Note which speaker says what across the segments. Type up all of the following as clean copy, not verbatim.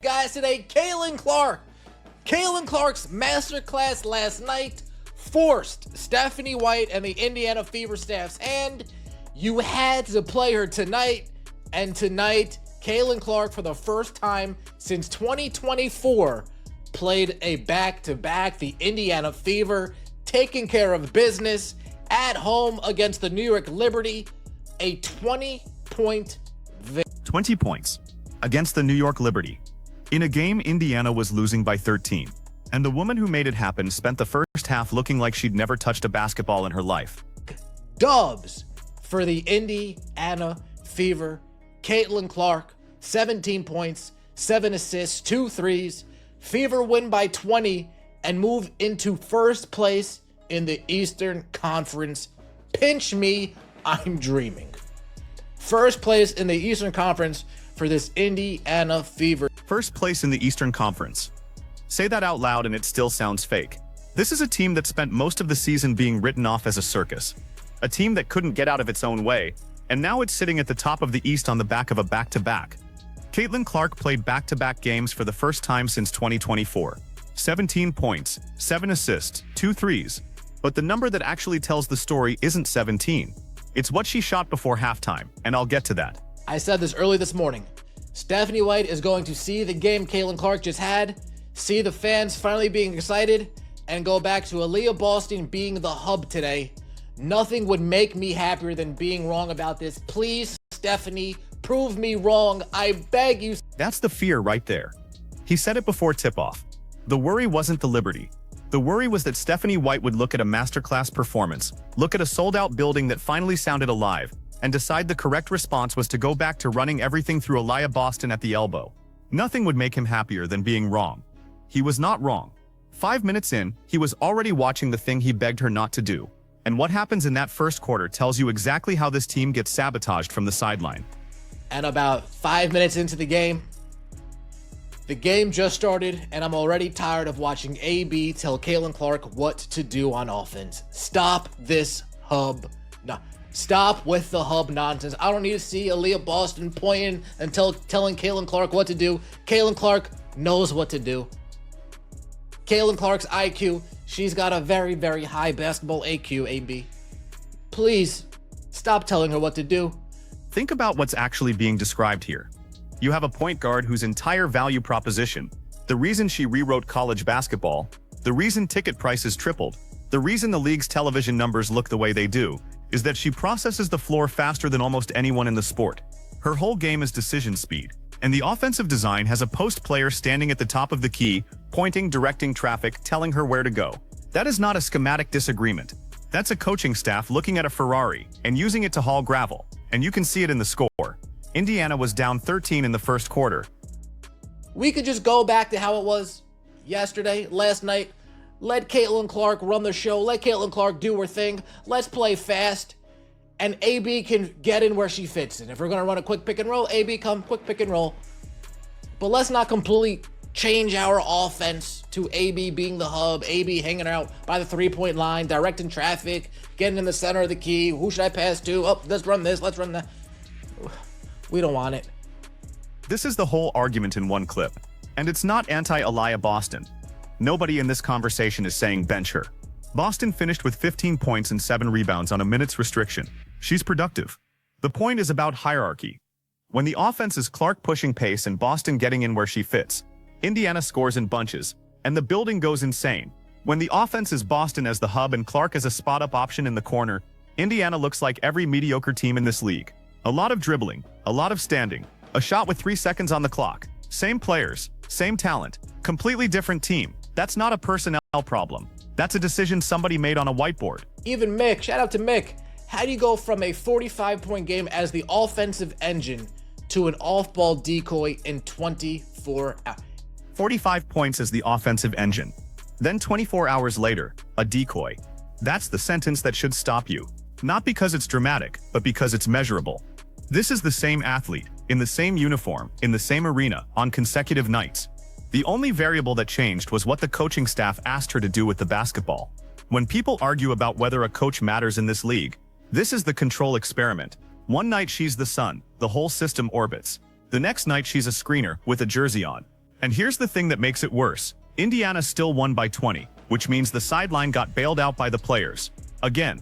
Speaker 1: Guys, today, Caitlin Clark. Caitlin Clark's masterclass last night forced Stephanie White and the Indiana Fever staff's hand. You had to play her tonight, and tonight, Caitlin Clark, for the first time since 2024, played a back-to-back. The Indiana Fever taking care of business at home against the New York Liberty. A 20-point victory.
Speaker 2: 20 points against the New York Liberty. In a game Indiana was losing by 13, and the woman who made it happen spent the first half looking like she'd never touched a basketball in her life.
Speaker 1: Dubs for the Indiana Fever. Caitlin Clark, 17 points, 7 assists, 2 threes. Fever win by 20 and move into first place in the Eastern Conference. Pinch me, I'm dreaming. First place in the Eastern Conference for this Indiana Fever.
Speaker 2: First place in the Eastern Conference. Say that out loud and it still sounds fake. This is a team that spent most of the season being written off as a circus. A team that couldn't get out of its own way, and now it's sitting at the top of the East on the back of a back-to-back. Caitlin Clark played back-to-back games for the first time since 2024. 17 points, 7 assists, 2 threes. But the number that actually tells the story isn't 17. It's what she shot before halftime, and I'll get to that.
Speaker 1: I said this early this morning. Stephanie White is going to see the game Caitlin Clark just had, see the fans finally being excited, and go back to Aaliyah Boston being the hub today. Nothing would make me happier than being wrong about this. Please, Stephanie, prove me wrong. I beg you.
Speaker 2: That's the fear right there. He said it before tip-off. The worry wasn't the Liberty. The worry was that Stephanie White would look at a masterclass performance, look at a sold-out building that finally sounded alive, and decide the correct response was to go back to running everything through Aaliyah Boston at the elbow. Nothing would make him happier than being wrong. He was not wrong. 5 minutes in, he was already watching the thing he begged her not to do. And what happens in that first quarter tells you exactly how this team gets sabotaged from the sideline.
Speaker 1: And about 5 minutes into the game just started, and I'm already tired of watching AB tell Caitlin Clark what to do on offense. Stop this hub. No. Stop with the hub nonsense. I don't need to see Aaliyah Boston pointing and telling Caitlin Clark what to do. Caitlin Clark knows what to do. Caitlin Clark's IQ, she's got a very, very high basketball AQ, AB. Please, stop telling her what to do.
Speaker 2: Think about what's actually being described here. You have a point guard whose entire value proposition, the reason she rewrote college basketball, the reason ticket prices tripled, the reason the league's television numbers look the way they do, is that she processes the floor faster than almost anyone in the sport. Her whole game is decision speed, and the offensive design has a post player standing at the top of the key, pointing, directing traffic, telling her where to go. That is not a schematic disagreement. That's a coaching staff looking at a Ferrari and using it to haul gravel, and you can see it in the score. Indiana was down 13 in the first quarter.
Speaker 1: We could just go back to how it was yesterday, last night. Let Caitlin Clark run the show. Let Caitlin Clark do her thing. Let's play fast. And AB can get in where she fits in. If we're going to run a quick pick and roll, AB come quick pick and roll. But let's not completely change our offense to AB being the hub, AB hanging out by the three-point line, directing traffic, getting in the center of the key. Who should I pass to? Oh, let's run this. Let's run that. We don't want it.
Speaker 2: This is the whole argument in one clip. And it's not anti-Aaliyah Boston. Nobody in this conversation is saying bench her. Boston finished with 15 points and 7 rebounds on a minutes restriction. She's productive. The point is about hierarchy. When the offense is Clark pushing pace and Boston getting in where she fits, Indiana scores in bunches, and the building goes insane. When the offense is Boston as the hub and Clark as a spot-up option in the corner, Indiana looks like every mediocre team in this league. A lot of dribbling, a lot of standing, a shot with 3 seconds on the clock. Same players, same talent, completely different team. That's not a personnel problem. That's a decision somebody made on a whiteboard.
Speaker 1: Even Mick, shout out to Mick. How do you go from a 45-point game as the offensive engine to an off-ball decoy in 24 hours?
Speaker 2: 45 points as the offensive engine. Then 24 hours later, a decoy. That's the sentence that should stop you. Not because it's dramatic, but because it's measurable. This is the same athlete, in the same uniform, in the same arena, on consecutive nights. The only variable that changed was what the coaching staff asked her to do with the basketball. When people argue about whether a coach matters in this league, this is the control experiment. One night she's the sun, the whole system orbits. The next night she's a screener with a jersey on. And here's the thing that makes it worse. Indiana still won by 20, which means the sideline got bailed out by the players. Again,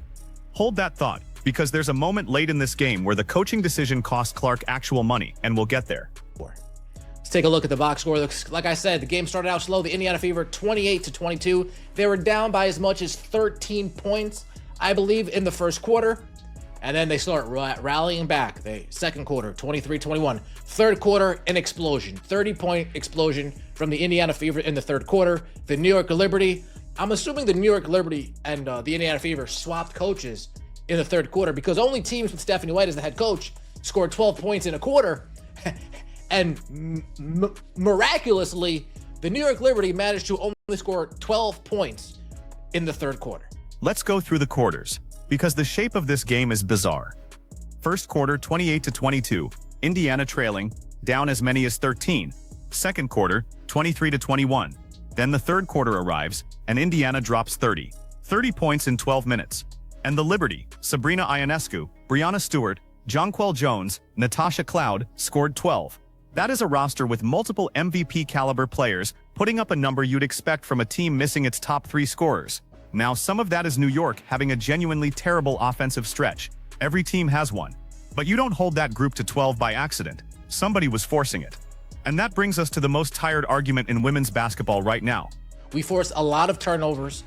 Speaker 2: hold that thought, because there's a moment late in this game where the coaching decision cost Clark actual money, and we'll get there.
Speaker 1: Let's take a look at the box score. Like I said, the game started out slow. The Indiana Fever 28-22. They were down by as much as 13 points, I believe, in the first quarter. And then they start rallying back. Second quarter, 23-21. Third quarter, an explosion. 30-point explosion from the Indiana Fever in the third quarter. The New York Liberty, I'm assuming the New York Liberty and the Indiana Fever swapped coaches in the third quarter, because only teams with Stephanie White as the head coach scored 12 points in a quarter. And miraculously, the New York Liberty managed to only score 12 points in the third quarter.
Speaker 2: Let's go through the quarters, because the shape of this game is bizarre. First quarter, 28-22, Indiana trailing, down as many as 13. Second quarter, 23-21. Then the third quarter arrives, and Indiana drops 30 points in 12 minutes. And the Liberty, Sabrina Ionescu, Brianna Stewart, Jonquel Jones, Natasha Cloud, scored 12. That is a roster with multiple MVP caliber players, putting up a number you'd expect from a team missing its top 3 scorers. Now, some of that is New York having a genuinely terrible offensive stretch. Every team has one. But you don't hold that group to 12 by accident. Somebody was forcing it. And that brings us to the most tired argument in women's basketball right now.
Speaker 1: We forced a lot of turnovers.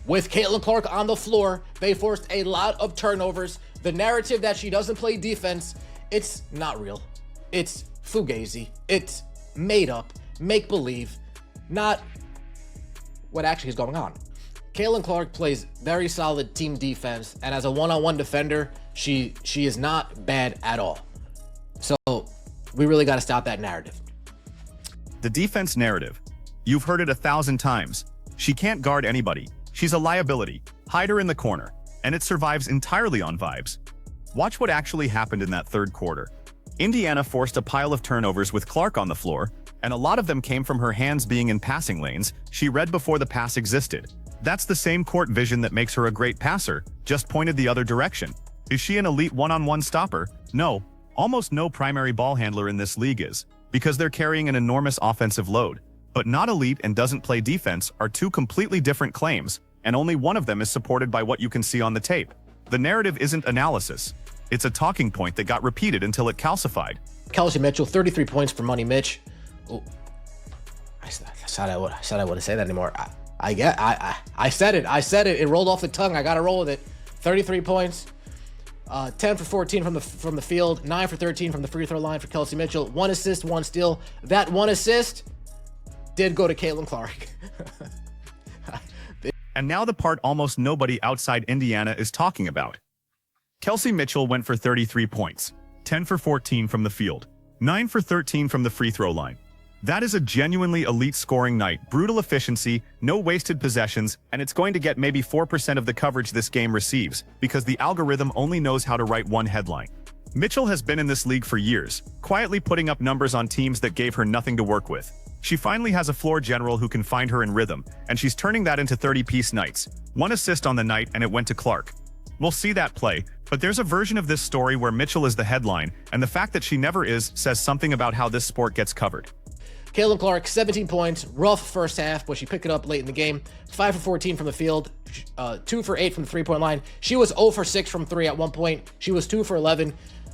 Speaker 1: With Caitlin Clark on the floor, they forced a lot of turnovers. The narrative that she doesn't play defense, it's not real. It's fugazi. It's made up, make-believe, not what actually is going on. Caitlin Clark plays very solid team defense, and as a one-on-one defender, she is not bad at all. So we really got to stop that narrative.
Speaker 2: The defense narrative. You've heard it 1,000 times. She can't guard anybody. She's a liability. Hide her in the corner. And it survives entirely on vibes. Watch what actually happened in that third quarter. Indiana forced a pile of turnovers with Clark on the floor, and a lot of them came from her hands being in passing lanes she read before the pass existed. That's the same court vision that makes her a great passer, just pointed the other direction. Is she an elite one-on-one stopper? No. Almost no primary ball handler in this league is, because they're carrying an enormous offensive load. But not elite and doesn't play defense are two completely different claims, and only one of them is supported by what you can see on the tape. The narrative isn't analysis. It's a talking point that got repeated until it calcified.
Speaker 1: Kelsey Mitchell, 33 points for Money Mitch. Ooh. I said I wouldn't say that anymore. I said it. It rolled off the tongue. I got to roll with it. 33 points. 10 for 14 from the field. 9 for 13 from the free throw line for Kelsey Mitchell. 1 assist, 1 steal. That 1 assist did go to Caitlin Clark.
Speaker 2: And now the part almost nobody outside Indiana is talking about. Kelsey Mitchell went for 33 points, 10 for 14 from the field, 9 for 13 from the free throw line. That is a genuinely elite scoring night, brutal efficiency, no wasted possessions, and it's going to get maybe 4% of the coverage this game receives, because the algorithm only knows how to write one headline. Mitchell has been in this league for years, quietly putting up numbers on teams that gave her nothing to work with. She finally has a floor general who can find her in rhythm, and she's turning that into 30-piece nights. 1 assist on the night, and it went to Clark. We'll see that play, but there's a version of this story where Mitchell is the headline, and the fact that she never is says something about how this sport gets covered.
Speaker 1: Caitlin Clark, 17 points, rough first half, but she picked it up late in the game. 5 for 14 from the field, 2 for 8 from the three-point line. She was 0 for 6 from 3 at one point. She was 2 for 11.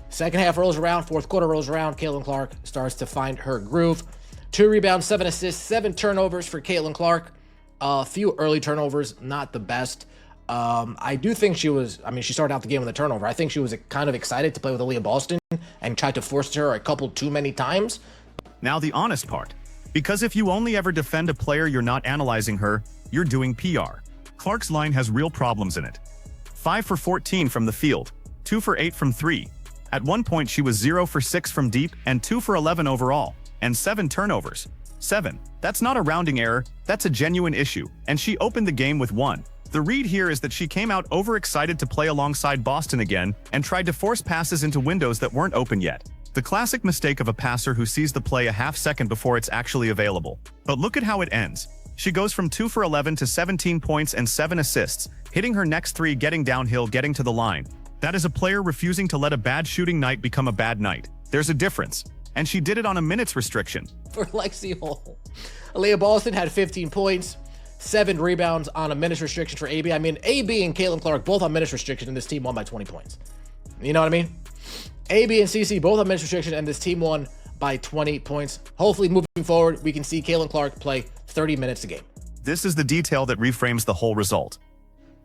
Speaker 1: Second half rolls around, fourth quarter rolls around. Caitlin Clark starts to find her groove. 2 rebounds, 7 assists, 7 turnovers for Caitlin Clark. A few early turnovers, not the best. I do think she started out the game with a turnover. I think she was kind of excited to play with Aaliyah Boston and tried to force her a couple too many times.
Speaker 2: Now the honest part. Because if you only ever defend a player you're not analyzing her, you're doing PR. Clark's line has real problems in it. 5 for 14 from the field, 2 for 8 from 3. At one point she was 0 for 6 from deep and 2 for 11 overall, and 7 turnovers. 7. That's not a rounding error, that's a genuine issue, and she opened the game with 1. The read here is that she came out overexcited to play alongside Boston again and tried to force passes into windows that weren't open yet. The classic mistake of a passer who sees the play a half second before it's actually available. But look at how it ends. She goes from 2 for 11 to 17 points and 7 assists, hitting her next 3, getting downhill, getting to the line. That is a player refusing to let a bad shooting night become a bad night. There's a difference. And she did it on a minutes restriction.
Speaker 1: For Lexi Hall. Aaliyah Boston had 15 points, 7 rebounds on a minutes restriction for AB. I mean, AB and Caitlin Clark both on minutes restriction, and this team won by 20 points. You know what I mean? AB and CC both on minutes restriction, and this team won by 20 points. Hopefully, moving forward, we can see Caitlin Clark play 30 minutes a game.
Speaker 2: This is the detail that reframes the whole result.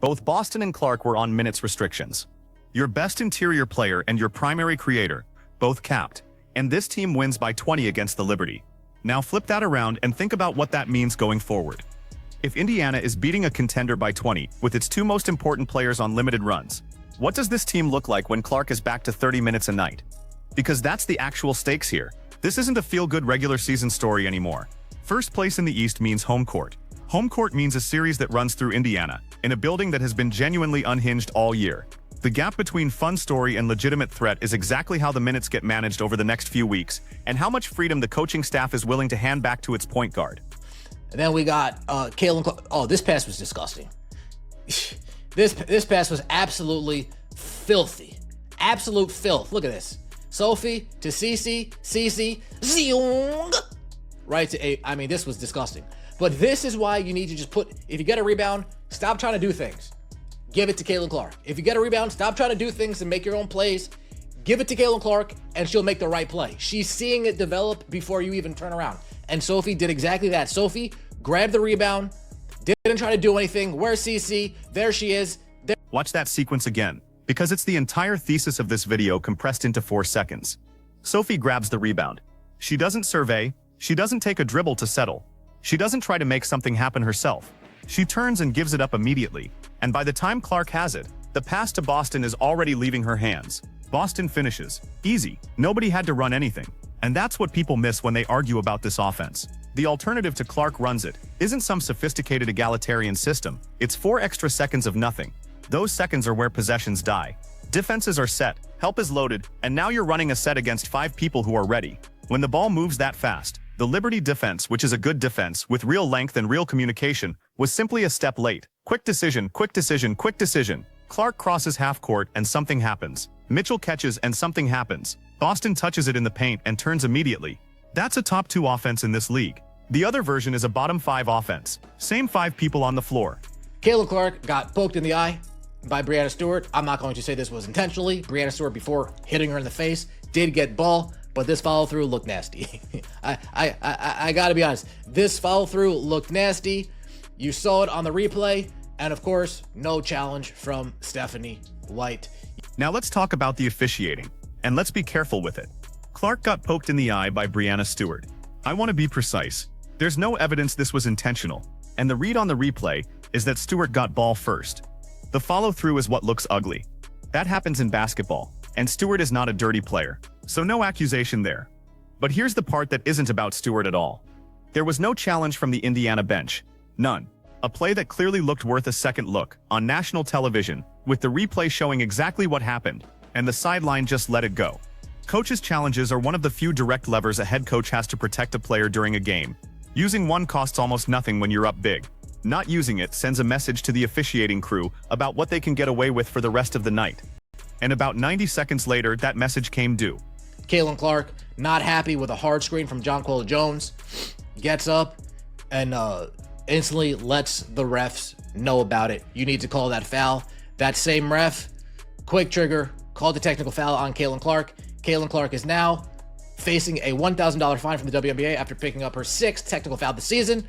Speaker 2: Both Boston and Clark were on minutes restrictions. Your best interior player and your primary creator, both capped, and this team wins by 20 against the Liberty. Now flip that around and think about what that means going forward. If Indiana is beating a contender by 20 with its 2 most important players on limited runs, what does this team look like when Clark is back to 30 minutes a night? Because that's the actual stakes here. This isn't a feel-good regular season story anymore. First place in the East means home court. Home court means a series that runs through Indiana, in a building that has been genuinely unhinged all year. The gap between fun story and legitimate threat is exactly how the minutes get managed over the next few weeks, and how much freedom the coaching staff is willing to hand back to its point guard.
Speaker 1: And then we got Caitlin Clark. Oh, this pass was disgusting. This pass was absolutely filthy. Absolute filth. Look at this. Sophie to Cece, Zeong, right to A. I mean, this was disgusting. But this is why you need to just put, if you get a rebound, stop trying to do things. Give it to Caitlin Clark. If you get a rebound, stop trying to do things and make your own plays. Give it to Caitlin Clark, and she'll make the right play. She's seeing it develop before you even turn around. And Sophie did exactly that. Sophie grabbed the rebound, didn't try to do anything. Where's CC? There she is.
Speaker 2: Watch that sequence again, because it's the entire thesis of this video compressed into 4 seconds. Sophie grabs the rebound. She doesn't survey. She doesn't take a dribble to settle. She doesn't try to make something happen herself. She turns and gives it up immediately, and by the time Clark has it, the pass to Boston is already leaving her hands. Boston finishes. Easy. Nobody had to run anything. And that's what people miss when they argue about this offense. The alternative to Clark runs it isn't some sophisticated egalitarian system. It's 4 extra seconds of nothing. Those seconds are where possessions die. Defenses are set, help is loaded, and now you're running a set against 5 people who are ready. When the ball moves that fast, the Liberty defense, which is a good defense with real length and real communication, was simply a step late. Quick decision, quick decision, quick decision. Clark crosses half court and something happens. Mitchell catches and something happens. Boston touches it in the paint and turns immediately. That's a top 2 offense in this league. The other version is a bottom 5 offense. Same 5 people on the floor.
Speaker 1: Caitlin Clark got poked in the eye by Breanna Stewart. I'm not going to say this was intentionally. Breanna Stewart, before hitting her in the face, did get ball, but this follow-through looked nasty. I gotta be honest. This follow-through looked nasty. You saw it on the replay, and of course, no challenge from Stephanie White.
Speaker 2: Now let's talk about the officiating, and let's be careful with it. Clark got poked in the eye by Breanna Stewart. I want to be precise. There's no evidence this was intentional, and the read on the replay is that Stewart got ball first. The follow-through is what looks ugly. That happens in basketball, and Stewart is not a dirty player, so no accusation there. But here's the part that isn't about Stewart at all. There was no challenge from the Indiana bench. None. A play that clearly looked worth a second look on national television, with the replay showing exactly what happened, and the sideline just let it go. Coaches' challenges are one of the few direct levers a head coach has to protect a player during a game. Using one costs almost nothing when you're up big. Not using it sends a message to the officiating crew about what they can get away with for the rest of the night. And about 90 seconds later, that message came due.
Speaker 1: Caitlin Clark, not happy with a hard screen from Jonquel Jones, gets up and instantly lets the refs know about it. You need to call that foul. That same ref, quick trigger, called the technical foul on Caitlin Clark. Caitlin Clark is now facing a $1,000 fine from the WNBA after picking up her 6th technical foul this season.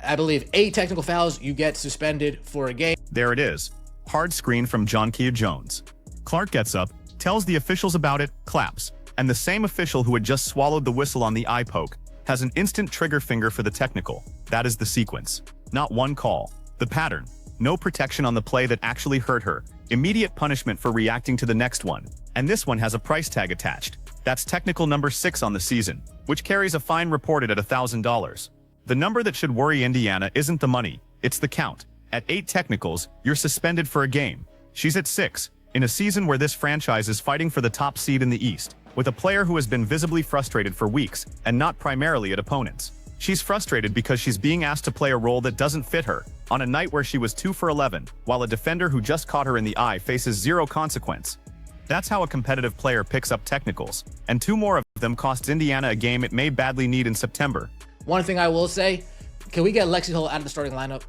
Speaker 1: I believe 8 technical fouls, you get suspended for a game.
Speaker 2: There it is. Hard screen from Jonquel Jones. Clark gets up, tells the officials about it, claps, and the same official who had just swallowed the whistle on the eye poke has an instant trigger finger for the technical. That is the sequence. Not one call. The pattern. No protection on the play that actually hurt her. Immediate punishment for reacting to the next one. And this one has a price tag attached. That's technical number 6 on the season, which carries a fine reported at $1,000. The number that should worry Indiana isn't the money, it's the count. At 8 technicals, you're suspended for a game. She's at 6, in a season where this franchise is fighting for the top seed in the East, with a player who has been visibly frustrated for weeks, and not primarily at opponents. She's frustrated because she's being asked to play a role that doesn't fit her, on a night where she was 2 for 11, while a defender who just caught her in the eye faces 0 consequence. That's how a competitive player picks up technicals, and 2 more of them costs Indiana a game it may badly need in September.
Speaker 1: One thing I will say, can we get Lexi Hull out of the starting lineup?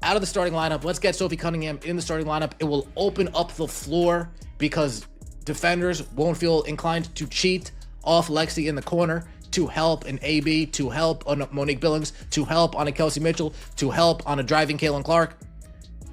Speaker 1: Out of the starting lineup. Let's get Sophie Cunningham in the starting lineup. It will open up the floor because defenders won't feel inclined to cheat off Lexi in the corner to help an AB, to help on Monique Billings, to help on a Kelsey Mitchell, to help on a driving Caitlin Clark.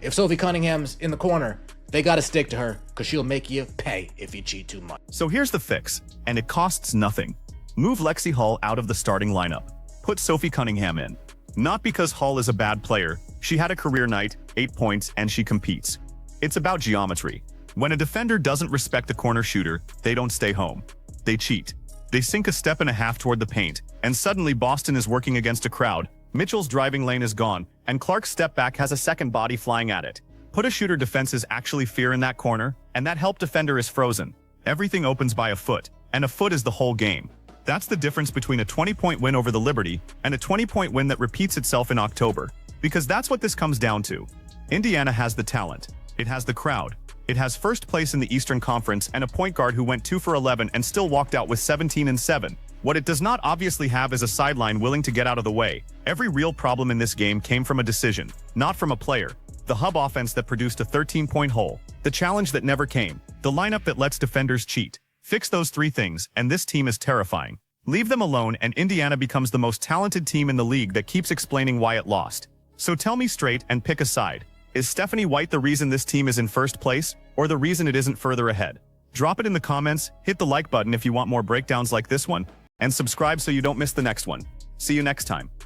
Speaker 1: If Sophie Cunningham's in the corner, they got to stick to her because she'll make you pay if you cheat too much.
Speaker 2: So here's the fix, and it costs nothing. Move Lexi Hull out of the starting lineup. Put Sophie Cunningham in. Not because Hull is a bad player. She had a career night, 8 points, and she competes. It's about geometry. When a defender doesn't respect the corner shooter, they don't stay home. They cheat. They sink a step and a half toward the paint, and suddenly Boston is working against a crowd. Mitchell's driving lane is gone, and Clark's step back has a second body flying at it. Put a shooter defenses actually fear in that corner, and that help defender is frozen. Everything opens by a foot, and a foot is the whole game. That's the difference between a 20-point win over the Liberty and a 20-point win that repeats itself in October. Because that's what this comes down to. Indiana has the talent. It has the crowd. It has first place in the Eastern Conference and a point guard who went 2 for 11 and still walked out with 17 and 7. What it does not obviously have is a sideline willing to get out of the way. Every real problem in this game came from a decision, not from a player. The hub offense that produced a 13-point hole. The challenge that never came. The lineup that lets defenders cheat. Fix those 3 things, and this team is terrifying. Leave them alone, and Indiana becomes the most talented team in the league that keeps explaining why it lost. So tell me straight and pick a side. Is Stephanie White the reason this team is in first place, or the reason it isn't further ahead? Drop it in the comments, hit the like button if you want more breakdowns like this one, and subscribe so you don't miss the next one. See you next time.